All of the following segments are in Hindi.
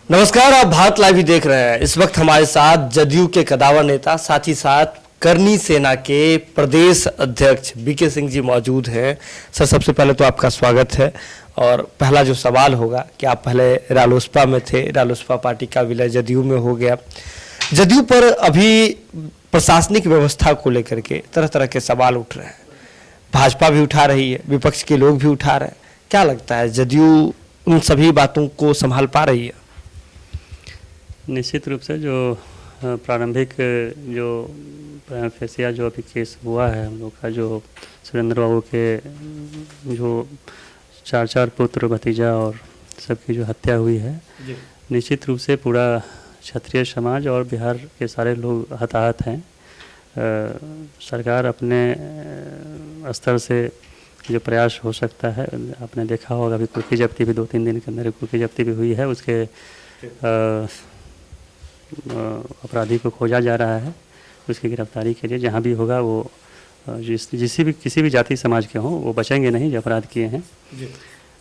नमस्कार, आप भारत लाइव ही देख रहे हैं। इस वक्त हमारे साथ जदयू के कदावर नेता, साथ ही साथ करनी सेना के प्रदेश अध्यक्ष बीके सिंह जी मौजूद हैं। सर, सबसे पहले तो आपका स्वागत है। और पहला जो सवाल होगा कि आप पहले रालोसपा में थे, रालोसपा पार्टी का विलय जदयू में हो गया। जदयू पर अभी प्रशासनिक व्यवस्था को लेकर के तरह तरह के सवाल उठ रहे हैं। भाजपा भी उठा रही है, विपक्ष के लोग भी उठा रहे हैं। क्या लगता है, जदयू उन सभी बातों को संभाल पा रही है? निश्चित रूप से जो प्रारंभिक जो फैसला जो अभी केस हुआ है हम लोग का, जो सुरेंद्र बाबू के जो चार पुत्र भतीजा और सबकी जो हत्या हुई है, निश्चित रूप से पूरा क्षत्रिय समाज और बिहार के सारे लोग हताहत हैं। सरकार अपने स्तर से जो प्रयास हो सकता है, आपने देखा होगा अभी कुर्की जब्ती भी 2-3 दिन के अंदर कुर्की जब्ती भी हुई है। उसके अपराधी को खोजा जा रहा है, उसकी गिरफ्तारी के लिए। जहाँ भी होगा वो किसी भी जाति समाज के हों, वो बचेंगे नहीं जो अपराध किए हैं,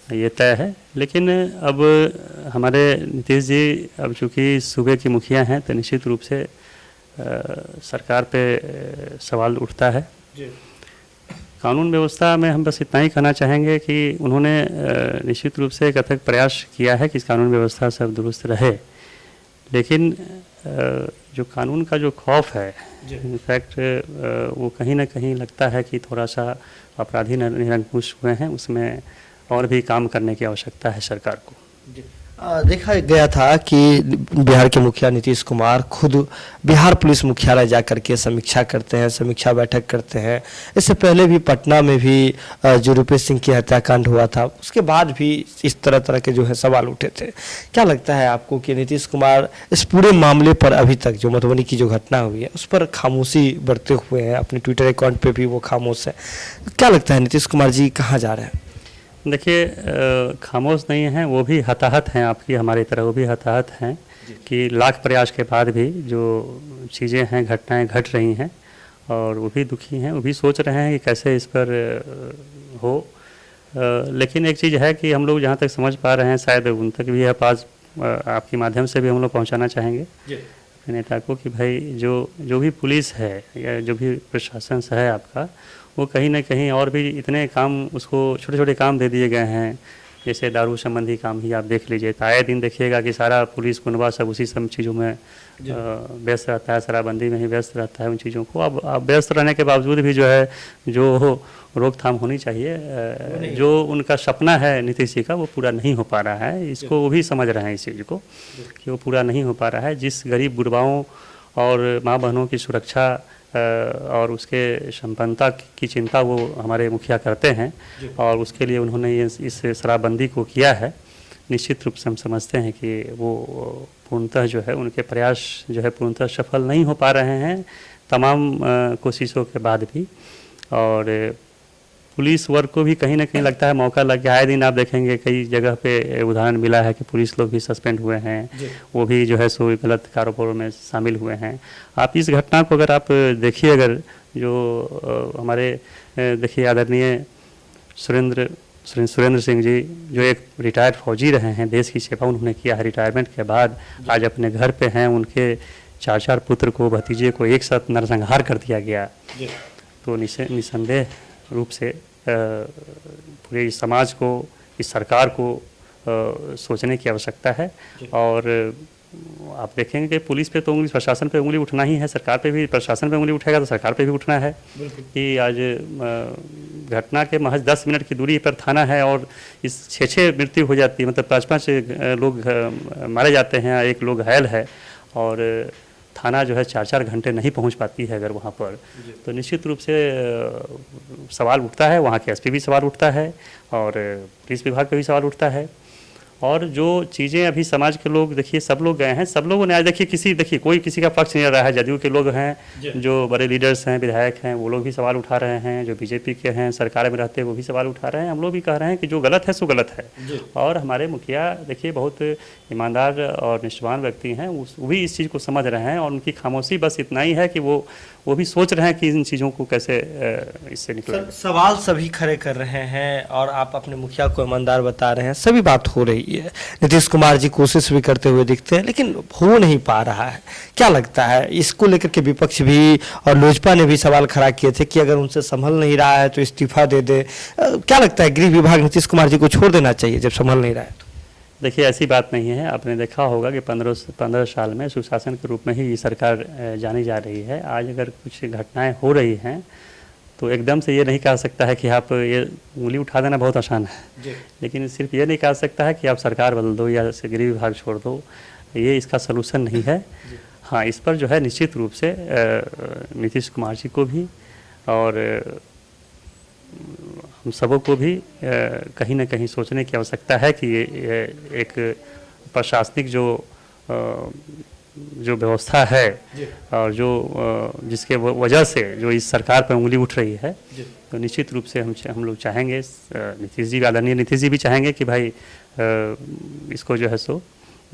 ये तय है। लेकिन अब हमारे नीतीश जी अब चूँकि सूबे की मुखिया हैं, तो निश्चित रूप से सरकार पे सवाल उठता है। कानून व्यवस्था में हम बस इतना ही कहना चाहेंगे कि उन्होंने निश्चित रूप से एक अथक प्रयास किया है कि इस कानून व्यवस्था सब दुरुस्त रहे। लेकिन जो कानून का जो खौफ है, इनफैक्ट वो कहीं ना कहीं लगता है कि थोड़ा सा अपराधी निरंकुश हुए हैं, उसमें और भी काम करने की आवश्यकता है सरकार को। देखा गया था कि बिहार के मुखिया नीतीश कुमार खुद बिहार पुलिस मुख्यालय जाकर के समीक्षा करते हैं, समीक्षा बैठक करते हैं। इससे पहले भी पटना में भी जो रुपेश सिंह की हत्याकांड हुआ था, उसके बाद भी इस तरह के जो है सवाल उठे थे। क्या लगता है आपको कि नीतीश कुमार इस पूरे मामले पर अभी तक जो मधुबनी की जो घटना हुई है उस पर खामोशी बरते हुए हैं? अपने ट्विटर अकाउंट पर भी वो खामोश है। क्या लगता है नीतीश कुमार जी कहाँ जा रहे हैं? देखिए, खामोश नहीं हैं, वो भी हताहत हैं, आपकी हमारी तरह वो भी हताहत हैं कि लाख प्रयास के बाद भी जो चीज़ें हैं, घटनाएं घट रही हैं, और वो भी दुखी हैं, वो भी सोच रहे हैं कि कैसे इस पर हो। लेकिन एक चीज़ है कि हम लोग जहाँ तक समझ पा रहे हैं, शायद उन तक भी है पास, आपके माध्यम से भी हम लोग पहुँचाना चाहेंगे अपने नेता को कि भाई जो भी पुलिस है या जो भी प्रशासन है आपका, वो कहीं ना कहीं और भी इतने काम, उसको छोटे छोटे काम दे दिए गए हैं। जैसे दारू संबंधी काम ही आप देख लीजिए, तो आए दिन देखिएगा कि सारा पुलिस कुनबा सब उसी सब चीज़ों में व्यस्त रहता है, शराबबंदी में ही व्यस्त रहता है उन चीज़ों को। अब व्यस्त रहने के बावजूद भी जो है जो रोकथाम होनी चाहिए, जो उनका सपना है नीतीश जी का, वो पूरा नहीं हो पा रहा है। इसको वो भी समझ रहे हैं इस चीज़ को कि वो पूरा नहीं हो पा रहा है। जिस गरीब गुरबाओं और माँ बहनों की सुरक्षा और उसके संपन्नता की चिंता वो हमारे मुखिया करते हैं, और उसके लिए उन्होंने इस शराबबंदी को किया है। निश्चित रूप से हम समझते हैं कि वो पूर्णतः जो है उनके प्रयास जो है पूर्णतः सफल नहीं हो पा रहे हैं, तमाम कोशिशों के बाद भी। और पुलिस वर्ग को भी कहीं ना कहीं लगता है मौका लग गया। आए दिन आप देखेंगे कई जगह पे उदाहरण मिला है कि पुलिस लोग भी सस्पेंड हुए हैं, वो भी जो है सो गलत कारोबारों में शामिल हुए हैं। आप इस घटना को अगर आप देखिए, अगर जो हमारे देखिए आदरणीय सुरेंद्र सिंह जी, जो एक रिटायर्ड फौजी रहे हैं, देश की सेवा उन्होंने किया है, रिटायरमेंट के बाद आज अपने घर पे हैं, उनके 4 पुत्र को, भतीजे को एक साथ नरसंहार कर दिया गया। तो निसंदेह रूप से पूरे समाज को, इस सरकार को सोचने की आवश्यकता है। और आप देखेंगे कि पुलिस पे तो उंगली, प्रशासन पे उंगली उठना ही है, सरकार पे भी, प्रशासन पे उंगली उठेगा तो सरकार पे भी उठना है। कि आज घटना के महज 10 मिनट की दूरी पर थाना है और इस 6 मृत्यु हो जाती है, मतलब 5 लोग मारे जाते हैं, एक लोग घायल है, और थाना जो है 4 घंटे नहीं पहुंच पाती है अगर वहाँ पर, तो निश्चित रूप से सवाल उठता है। वहाँ के एसपी भी सवाल उठता है और पुलिस विभाग पे भी सवाल उठता है। और जो चीज़ें अभी समाज के लोग, देखिए सब लोग गए हैं, सब लोगों ने आज देखिए कोई किसी का पक्ष नहीं रहा है। जदयू के लोग हैं, जो बड़े लीडर्स हैं, विधायक हैं, वो लोग भी सवाल उठा रहे हैं। जो बीजेपी के हैं, सरकार में रहते हैं, वो भी सवाल उठा रहे हैं। हम लोग भी कह रहे हैं कि जो गलत है सो गलत है। और हमारे मुखिया देखिए बहुत ईमानदार और निष्ठावान व्यक्ति हैं, वो भी इस चीज़ को समझ रहे हैं, और उनकी खामोशी बस इतना ही है कि वो भी सोच रहे हैं कि इन चीज़ों को कैसे इससे निकलें। सवाल सभी खड़े कर रहे हैं और आप अपने मुखिया को ईमानदार बता रहे हैं, सभी बात हो रही नीतीश कुमार जी कोशिश भी करते हुए दिखते हैं, लेकिन हो नहीं पा रहा है। क्या लगता है इसको लेकर के विपक्ष भी और लोजपा ने भी सवाल खड़ा किए थे कि अगर उनसे संभल नहीं रहा है तो इस्तीफा दे दे। क्या लगता है गृह विभाग नीतीश कुमार जी को छोड़ देना चाहिए जब संभल नहीं रहा है तो? देखिए, ऐसी बात नहीं है। आपने देखा होगा कि 15 साल में सुशासन के रूप में ही ये सरकार जानी जा रही है। आज अगर कुछ घटनाएं हो रही हैं तो एकदम से ये नहीं कह सकता है कि आप ये उंगली उठा देना बहुत आसान है, लेकिन सिर्फ ये नहीं कह सकता है कि आप सरकार बदल दो या गृह विभाग छोड़ दो, ये इसका सलूशन नहीं है। हाँ, इस पर जो है निश्चित रूप से नीतीश कुमार जी को भी और हम सबों को भी कहीं ना कहीं सोचने की आवश्यकता है कि ये एक प्रशासनिक जो व्यवस्था है और जो जिसके वजह से जो इस सरकार पर उंगली उठ रही है, तो निश्चित रूप से हम लोग चाहेंगे, नीतीश जी, आदरणीय नीतीश जी भी चाहेंगे कि भाई इसको जो है सो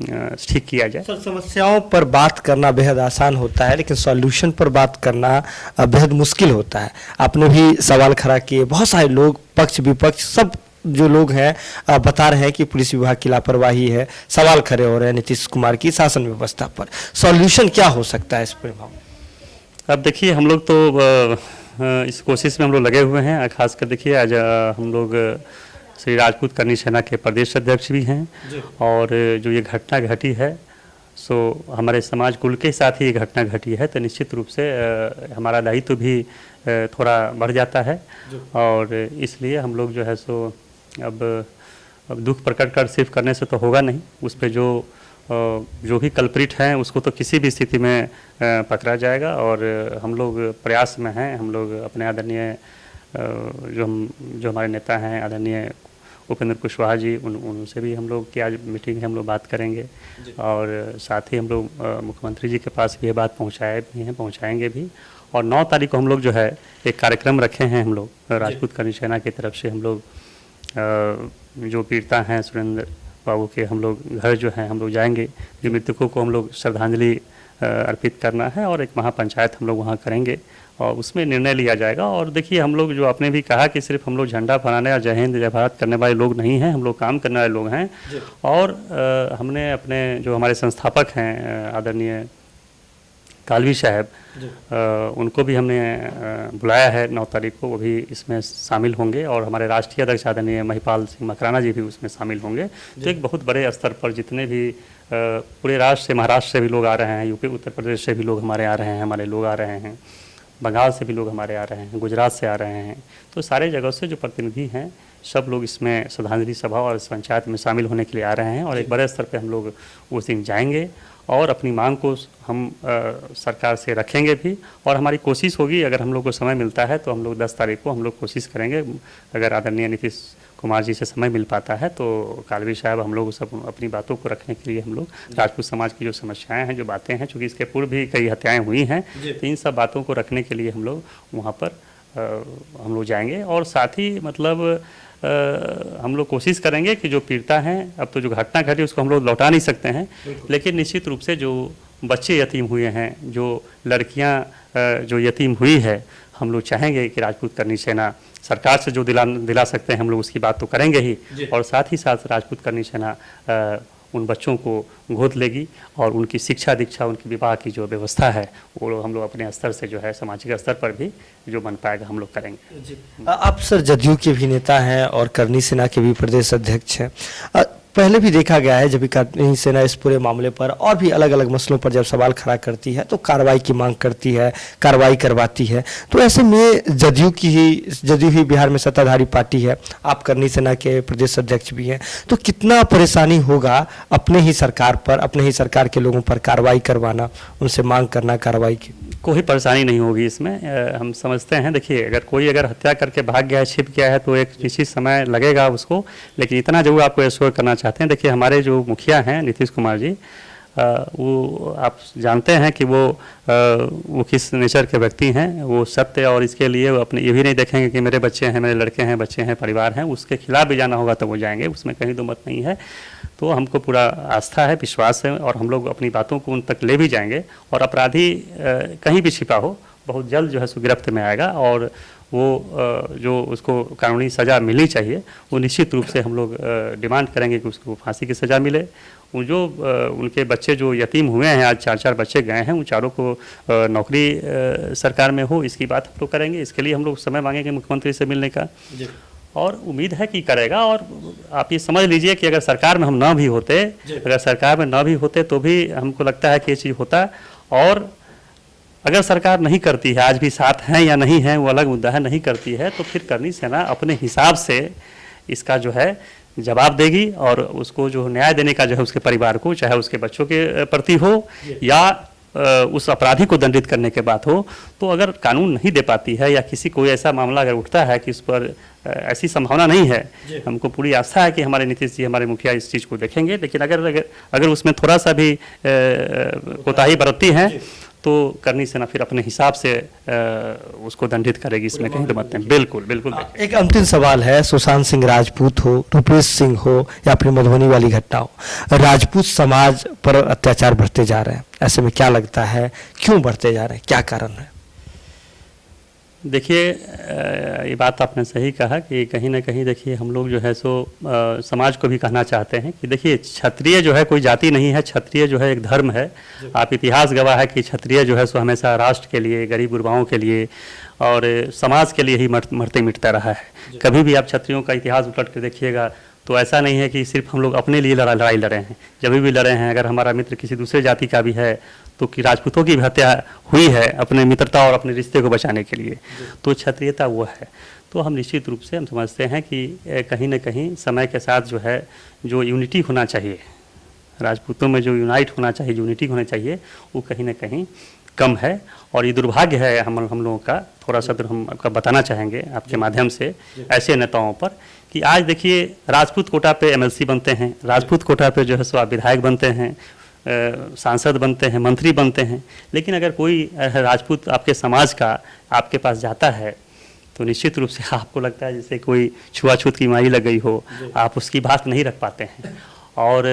ठीक किया जाए। सर, समस्याओं पर बात करना बेहद आसान होता है, लेकिन सॉल्यूशन पर बात करना बेहद मुश्किल होता है। आपने भी सवाल खड़ा किए, बहुत सारे लोग पक्ष विपक्ष सब जो लोग हैं बता रहे हैं कि पुलिस विभाग की लापरवाही है, सवाल खड़े हो रहे हैं नीतीश कुमार की शासन व्यवस्था पर। सॉल्यूशन क्या हो सकता है इस पर? अब देखिए, हम लोग तो इस कोशिश में हम लोग लगे हुए हैं। खासकर देखिए, आज हम लोग श्री राजपूत करनी सेना के प्रदेश अध्यक्ष भी हैं, और जो ये घटना घटी है सो हमारे समाज कुल के साथ ही ये घटना घटी है, तो निश्चित रूप से हमारा दायित्व भी थोड़ा बढ़ जाता है। और इसलिए हम लोग जो है सो अब दुख प्रकट कर सिर्फ करने से तो होगा नहीं, उस पर जो भी कल्प्रिट हैं उसको तो किसी भी स्थिति में पकड़ा जाएगा। और हम लोग प्रयास में हैं, हम लोग अपने आदरणीय जो हमारे नेता हैं आदरणीय उपेंद्र कुशवाहा जी, उनसे भी हम लोग की आज मीटिंग है, हम लोग बात करेंगे। और साथ ही हम लोग मुख्यमंत्री जी के पास भी ये बात पहुंचाएंगे भी। और 9 तारीख को हम लोग जो है एक कार्यक्रम रखे हैं, हम लोग राजपूत करनी सेना की तरफ से हम लोग जो पीड़िता हैं सुरेंद्र बाबू के, हम लोग घर जो हैं हम लोग जाएंगे, जो मृतकों को हम लोग श्रद्धांजलि अर्पित करना है, और एक महापंचायत हम लोग वहाँ करेंगे और उसमें निर्णय लिया जाएगा। और देखिए, हम लोग जो आपने भी कहा कि सिर्फ हम लोग झंडा फहराने या जय हिंद जय भारत करने वाले लोग नहीं हैं, हम लोग काम करने वाले लोग हैं। और हमने अपने जो हमारे संस्थापक हैं आदरणीय कालवी साहब, उनको भी हमने बुलाया है 9 तारीख को, वो भी इसमें शामिल होंगे। और हमारे राष्ट्रीय अध्यक्ष आदरणीय महिपाल सिंह मकराना जी भी उसमें शामिल होंगे। तो एक बहुत बड़े स्तर पर जितने भी पूरे राष्ट्र से, महाराष्ट्र से भी लोग आ रहे हैं, यूपी उत्तर प्रदेश से भी लोग हमारे आ रहे हैं, हमारे लोग आ रहे हैं, बंगाल से भी लोग हमारे आ रहे हैं, गुजरात से आ रहे हैं। तो सारे जगह से जो प्रतिनिधि हैं सब लोग इसमें श्रद्धांजलि सभा और इस पंचायत में शामिल होने के लिए आ रहे हैं। और एक बड़े स्तर पे हम लोग उस दिन जाएंगे और अपनी मांग को हम सरकार से रखेंगे भी। और हमारी कोशिश होगी, अगर हम लोग को समय मिलता है तो हम लोग 10 तारीख को हम लोग कोशिश करेंगे, अगर आदरणीय नीतीश कुमार जी से समय मिल पाता है तो कालवी साहब हम लोग सब अपनी बातों को रखने के लिए हम लोग राजपूत समाज की जो समस्याएं हैं, जो बातें हैं, चूँकि इसके पूर्व भी कई हत्याएं हुई हैं, तो इन सब बातों को रखने के लिए हम लोग वहाँ पर हम लोग जाएंगे। और साथ ही मतलब हम लोग कोशिश करेंगे कि जो पीड़िता हैं, अब तो जो घटना घटी उसको हम लोग लौटा नहीं सकते हैं, लेकिन निश्चित रूप से जो बच्चे यतीम हुए हैं, जो लड़कियां जो यतीम हुई है, हम लोग चाहेंगे कि राजपूत करनी सेना सरकार से जो दिला सकते हैं हम लोग उसकी बात तो करेंगे ही। और साथ ही साथ राजपूत करनी सेना उन बच्चों को गोद लेगी और उनकी शिक्षा दीक्षा, उनकी विवाह की जो व्यवस्था है वो हम लोग अपने स्तर से जो है सामाजिक स्तर पर भी जो बन पाएगा हम लोग करेंगे। आप सर जदयू के भी नेता हैं और करनी सेना के भी प्रदेश अध्यक्ष हैं। पहले भी देखा गया है जब करनी सेना इस पूरे मामले पर और भी अलग अलग मसलों पर जब सवाल खड़ा करती है तो कार्रवाई की मांग करती है, कार्रवाई करवाती है। तो ऐसे में जदयू ही बिहार में सत्ताधारी पार्टी है, आप करनी सेना के प्रदेश अध्यक्ष भी हैं, तो कितना परेशानी होगा अपने ही सरकार पर, अपने ही सरकार के लोगों पर कार्रवाई करवाना, उनसे मांग करना कार्रवाई की? कोई परेशानी नहीं होगी इसमें। हम समझते हैं, देखिए अगर हत्या करके भाग गया है, छिप गया है तो एक निश्चित समय लगेगा उसको, लेकिन इतना जरूर आपको एश्योर करना चाहते हैं। देखिए हमारे जो मुखिया हैं नीतीश कुमार जी, वो आप जानते हैं कि वो किस नेचर के व्यक्ति हैं। वो सत्य और इसके लिए वो अपने ये भी नहीं देखेंगे कि मेरे बच्चे हैं, मेरे लड़के हैं, बच्चे हैं, परिवार हैं, उसके खिलाफ भी जाना होगा तो वो जाएंगे, उसमें कहीं दो मत नहीं है। तो हमको पूरा आस्था है, विश्वास है और हम लोग अपनी बातों को उन तक ले भी जाएंगे। और अपराधी कहीं भी छिपा हो बहुत जल्द जो है सो गिरफ्त में आएगा और जो उसको कानूनी सज़ा मिलनी चाहिए वो निश्चित रूप से हम लोग डिमांड करेंगे कि उसको फांसी की सज़ा मिले। वो जो उनके बच्चे जो यतीम हुए हैं, आज 4-4 बच्चे गए हैं, उन चारों को नौकरी सरकार में हो, इसकी बात हम लोग करेंगे। इसके लिए हम लोग समय मांगेंगे मुख्यमंत्री से मिलने का और उम्मीद है कि करेगा। और आप ये समझ लीजिए कि अगर सरकार में हम ना भी होते, अगर सरकार में ना भी होते तो भी हमको लगता है कि ये चीज़ होता। और अगर सरकार नहीं करती है, आज भी साथ हैं या नहीं हैं वो अलग मुद्दा है, नहीं करती है तो फिर करनी सेना अपने हिसाब से इसका जो है जवाब देगी और उसको जो न्याय देने का जो है उसके परिवार को, चाहे उसके बच्चों के प्रति हो या उस अपराधी को दंडित करने के बाद हो। तो अगर कानून नहीं दे पाती है या किसी कोई ऐसा मामला अगर उठता है कि उस पर ऐसी संभावना नहीं है, हमको पूरी आशा है कि हमारे नीतीश जी, हमारे मुखिया इस चीज़ को देखेंगे। लेकिन अगर उसमें थोड़ा सा भी कोताही बरतती है तो करनी सेना फिर अपने हिसाब से उसको दंडित करेगी, इसमें कहीं तो मत नहीं। बिल्कुल बिल्कुल। एक अंतिम सवाल है, सुशांत सिंह राजपूत हो, रूपेश सिंह हो या अपनी मधुबनी वाली घटना हो, राजपूत समाज पर अत्याचार बढ़ते जा रहे हैं। ऐसे में क्या लगता है, क्यों बढ़ते जा रहे हैं, क्या कारण है? देखिए, ये बात आपने सही कहा कि कहीं ना कहीं देखिए हम लोग जो है सो समाज को भी कहना चाहते हैं कि देखिए क्षत्रिय जो है कोई जाति नहीं है, क्षत्रिय जो है एक धर्म है। आप इतिहास गवाह है कि क्षत्रिय जो है सो हमेशा राष्ट्र के लिए, गरीब गुरबाओं के लिए और समाज के लिए ही मरते मिटता रहा है। कभी भी आप क्षत्रियों का इतिहास उलट कर देखिएगा तो ऐसा नहीं है कि सिर्फ हम लोग अपने लिए लड़ाई लड़े हैं। जब भी लड़े हैं, अगर हमारा मित्र किसी दूसरे जाति का भी है तो कि राजपूतों की भी हत्या हुई है अपने मित्रता और अपने रिश्ते को बचाने के लिए, तो क्षत्रियता वो है। तो हम निश्चित रूप से हम समझते हैं कि कहीं ना कहीं समय के साथ जो है जो यूनिटी होना चाहिए, राजपूतों में जो यूनाइट होना चाहिए, यूनिटी होना चाहिए, वो कहीं ना कहीं कम है। और ये दुर्भाग्य है हम लोगों का। थोड़ा सा तो हम आपका बताना चाहेंगे आपके माध्यम से ऐसे नेताओं पर कि आज देखिए राजपूत कोटा पे एमएलसी बनते हैं, राजपूत कोटा पे जो है सो आप विधायक बनते हैं, सांसद बनते हैं, मंत्री बनते हैं। लेकिन अगर कोई राजपूत आपके समाज का आपके पास जाता है तो निश्चित रूप से आपको लगता है जैसे कोई छुआछूत की बीमारी लग गई हो, आप उसकी बात नहीं रख पाते हैं। और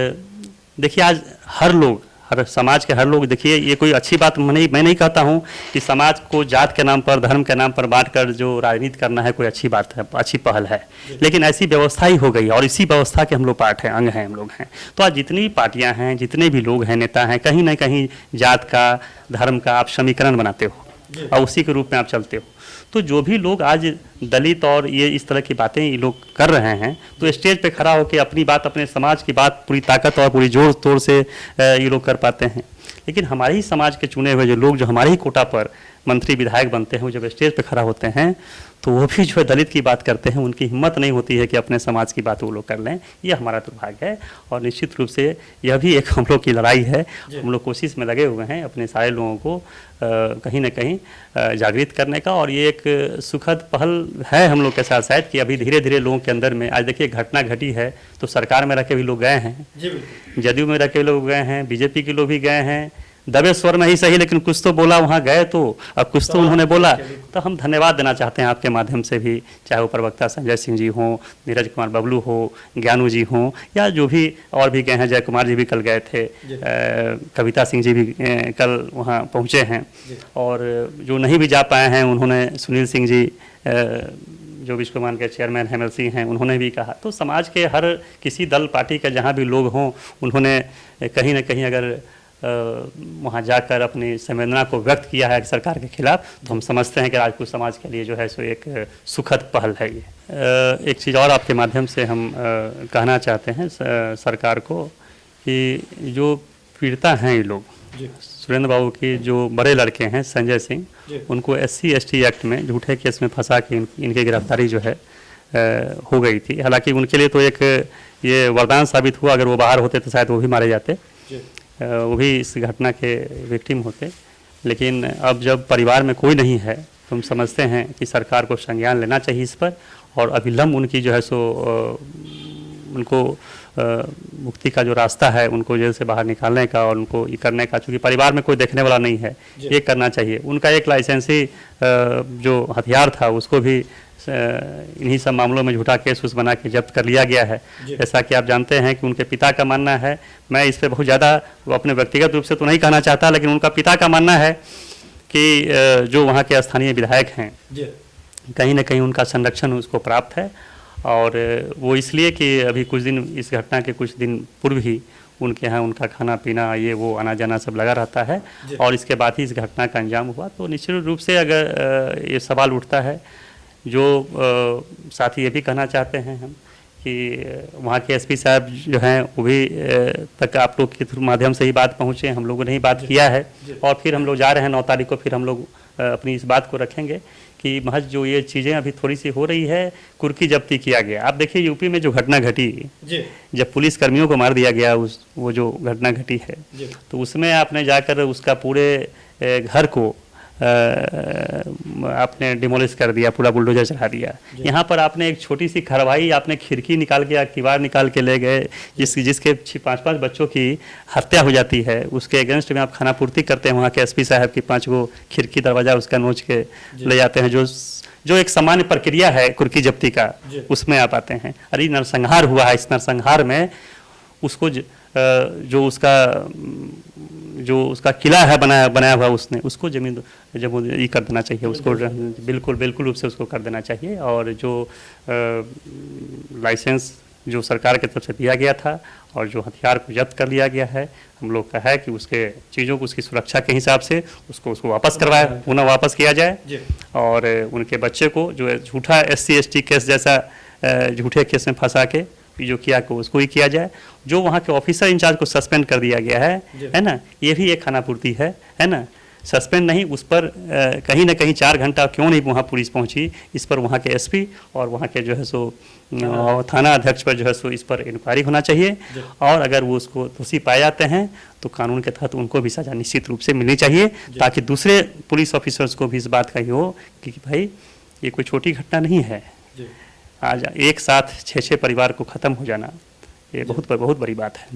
देखिए आज हर समाज के हर लोग, देखिए ये कोई अच्छी बात मैं नहीं कहता हूँ कि समाज को जात के नाम पर, धर्म के नाम पर बांटकर जो राजनीति करना है कोई अच्छी बात है, अच्छी पहल है। लेकिन ऐसी व्यवस्था ही हो गई और इसी व्यवस्था के हम लोग पार्ट हैं, अंग हैं, हम लोग हैं। तो आज जितनी पार्टियां हैं, जितने भी लोग हैं, नेता हैं, कहीं ना कहीं जात का, धर्म का आप समीकरण बनाते हो और उसी के रूप में आप चलते हो। तो जो भी लोग आज दलित और ये इस तरह की बातें ये लोग कर रहे हैं, तो स्टेज पे खड़ा होकर अपनी बात, अपने समाज की बात पूरी ताकत और पूरी जोर तोड़ से ये लोग कर पाते हैं। लेकिन हमारे ही समाज के चुने हुए जो लोग, जो हमारे ही कोटा पर मंत्री विधायक बनते हैं, वो जब स्टेज पे खड़ा होते हैं तो वो भी जो है दलित की बात करते हैं, उनकी हिम्मत नहीं होती है कि अपने समाज की बात वो लोग कर लें। ये हमारा दुर्भाग्य है और निश्चित रूप से यह भी एक हम लोग की लड़ाई है। हम लोग कोशिश में लगे हुए हैं अपने सारे लोगों को कहीं ना कहीं जागृत करने का। और ये एक सुखद पहल है हम लोग के साथ शायद कि अभी धीरे धीरे लोगों के अंदर में, आज देखिए घटना घटी है तो सरकार में रह के भी लोग गए हैं, जदयू में रह के लोग गए हैं, बीजेपी के लोग भी गए हैं, दबे स्वर में ही सही लेकिन कुछ तो बोला वहाँ गए, तो अब कुछ तो उन्होंने बोला। तो हम धन्यवाद देना चाहते हैं आपके माध्यम से भी, चाहे वो प्रवक्ता संजय सिंह जी हों, नीरज कुमार बबलू हो, ज्ञानू जी हों, या जो भी और भी गए हैं, जय कुमार जी भी कल गए थे, कविता सिंह जी भी कल वहाँ पहुँचे हैं। और जो नहीं भी जा पाए हैं उन्होंने, सुनील सिंह जी जो विश्वमान के चेयरमैन एमएलसी हैं, उन्होंने भी कहा। तो समाज के हर किसी दल पार्टी के जहाँ भी लोग हों, उन्होंने कहीं ना कहीं अगर वहाँ जाकर अपनी संवेदना को व्यक्त किया है सरकार के खिलाफ, तो हम समझते हैं कि राजपूत समाज के लिए जो है सो एक सुखद पहल है ये। एक चीज़ और आपके माध्यम से हम कहना चाहते हैं सरकार को कि जो पीड़िता हैं ये लोग, सुरेंद्र बाबू की जो बड़े लड़के हैं संजय सिंह, उनको SC ST एक्ट में झूठे केस में फंसा के इनकी गिरफ्तारी जो है हो गई थी। हालांकि उनके लिए तो एक ये वरदान साबित हुआ, अगर वो बाहर होते तो शायद वो भी मारे जाते, वो भी इस घटना के विक्टिम होते। लेकिन अब जब परिवार में कोई नहीं है तो हम समझते हैं कि सरकार को संज्ञान लेना चाहिए इस पर और अविलंब उनकी जो है सो उनको मुक्ति का जो रास्ता है, उनको जेल से बाहर निकालने का और उनको ये करने का, चूँकि परिवार में कोई देखने वाला नहीं है, ये करना चाहिए। उनका एक लाइसेंसी जो हथियार था उसको भी इन्हीं सब मामलों में झूठा केस उस बना के जब्त कर लिया गया है। जैसा कि आप जानते हैं कि उनके पिता का मानना है, मैं इस पर बहुत ज़्यादा वो अपने व्यक्तिगत रूप से तो नहीं कहना चाहता, लेकिन उनका पिता का मानना है कि जो वहाँ के स्थानीय विधायक हैं कहीं ना कहीं उनका संरक्षण उसको प्राप्त है। और वो इसलिए कि अभी कुछ दिन, इस घटना के कुछ दिन पूर्व ही उनके यहाँ उनका खाना पीना ये वो आना जाना सब लगा रहता है, और इसके बाद ही इस घटना का अंजाम हुआ। तो निश्चित रूप से अगर ये सवाल उठता है, जो साथ ही ये भी कहना चाहते हैं हम कि वहाँ के एसपी साहब जो हैं वो भी तक आप लोग के थ्रू माध्यम से ही बात पहुँचे, हम लोगों ने ही बात किया है, और फिर हम लोग जा रहे हैं 9 तारीख को, फिर हम लोग अपनी इस बात को रखेंगे कि महज जो ये चीज़ें अभी थोड़ी सी हो रही है, कुर्की जब्ती किया गया। आप देखिए यूपी में जो घटना घटी, जब पुलिस कर्मियों को मार दिया गया, वो जो घटना घटी है, तो उसमें आपने जाकर उसका पूरे घर को आपने डिमोलिश कर दिया, पूरा बुलडोजर चढ़ा दिया। यहाँ पर आपने एक छोटी सी खरवाई, आपने खिड़की निकाल के, किवाड़ निकाल के ले गए, जिसके 5-5 बच्चों की हत्या हो जाती है, उसके अगेंस्ट में आप खाना पूर्ति करते हैं। वहाँ के एसपी साहब की 5 गो खिड़की दरवाज़ा उसका नोच के ले जाते हैं, जो एक सामान्य प्रक्रिया है कुर्की जब्ती का, उसमें आप आते हैं। अरे नरसंहार हुआ है, इस नरसंहार में उसको जो उसका किला है बनाया हुआ, उसने उसको जमीन जब ये कर देना चाहिए, उसको बिल्कुल रूप से उसको कर देना चाहिए। और जो लाइसेंस जो सरकार की तरफ से दिया गया था और जो हथियार को जब्त कर लिया गया है, हम लोग का है कि उसके चीज़ों को उसकी सुरक्षा के हिसाब से उसको वापस करवाया, पुनः वापस किया जाए। और उनके बच्चे को जो झूठा SC/ST केस जैसा झूठे केस में फंसा के जो किया को उसको ही किया जाए। जो वहाँ के ऑफिसर इंचार्ज को सस्पेंड कर दिया गया है ना, ये भी एक खाना पूर्ति है ना। सस्पेंड नहीं, उस पर कहीं ना कहीं 4 घंटा क्यों नहीं वहाँ पुलिस पहुँची, इस पर वहाँ के एसपी और वहाँ के जो है सो थाना अध्यक्ष पर जो है सो इस पर इंक्वायरी होना चाहिए। और अगर वो उसको दोषी पाए जाते हैं तो कानून के तहत उनको भी सज़ा निश्चित रूप से मिलनी चाहिए, ताकि दूसरे पुलिस ऑफिसर्स को भी इस बात का ही हो कि भाई ये कोई छोटी घटना नहीं है। आज एक साथ 6 परिवार को ख़त्म हो जाना, ये बहुत बड़ी बात है।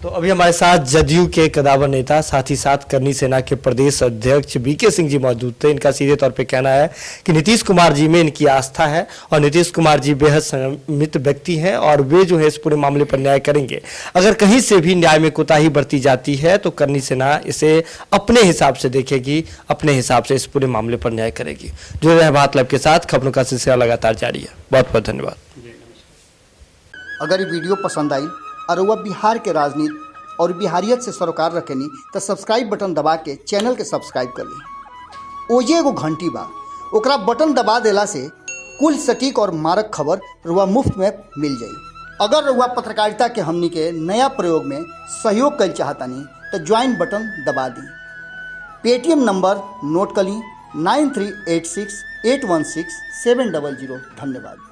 तो अभी हमारे साथ जदयू के कदावर नेता, साथ ही साथ करनी सेना के प्रदेश अध्यक्ष बीके सिंह जी मौजूद थे। इनका सीधे तौर पे कहना है कि नीतीश कुमार जी में इनकी आस्था है और नीतीश कुमार जी बेहद संयमित व्यक्ति हैं और वे जो है इस पूरे मामले पर न्याय करेंगे। अगर कहीं से भी न्याय में कोताही बरती जाती है तो करनी सेना इसे अपने हिसाब से देखेगी, अपने हिसाब से इस पूरे मामले पर न्याय करेगी। जुड़े रहे बात लाइव के साथ, खबरों का सिलसिला लगातार जारी है। बहुत बहुत धन्यवाद। अगर ये वीडियो पसंद आई और वह बिहार के राजनीति और बिहारियत से सरोकार रखेनी तो सब्सक्राइब बटन दबा के चैनल के सब्सक्राइब कर ली। ओजे एगो घंटी बा, ओकरा बटन दबा देला से कुल सटीक और मारक खबर रुआ मुफ्त में मिल जाई। अगर रुआ पत्रकारिता के हमनी के नया प्रयोग में सहयोग कर चाहतानी तो ज्वाइन बटन दबा दी। पेटीएम नंबर नोट कर ली 9386 816 700। धन्यवाद।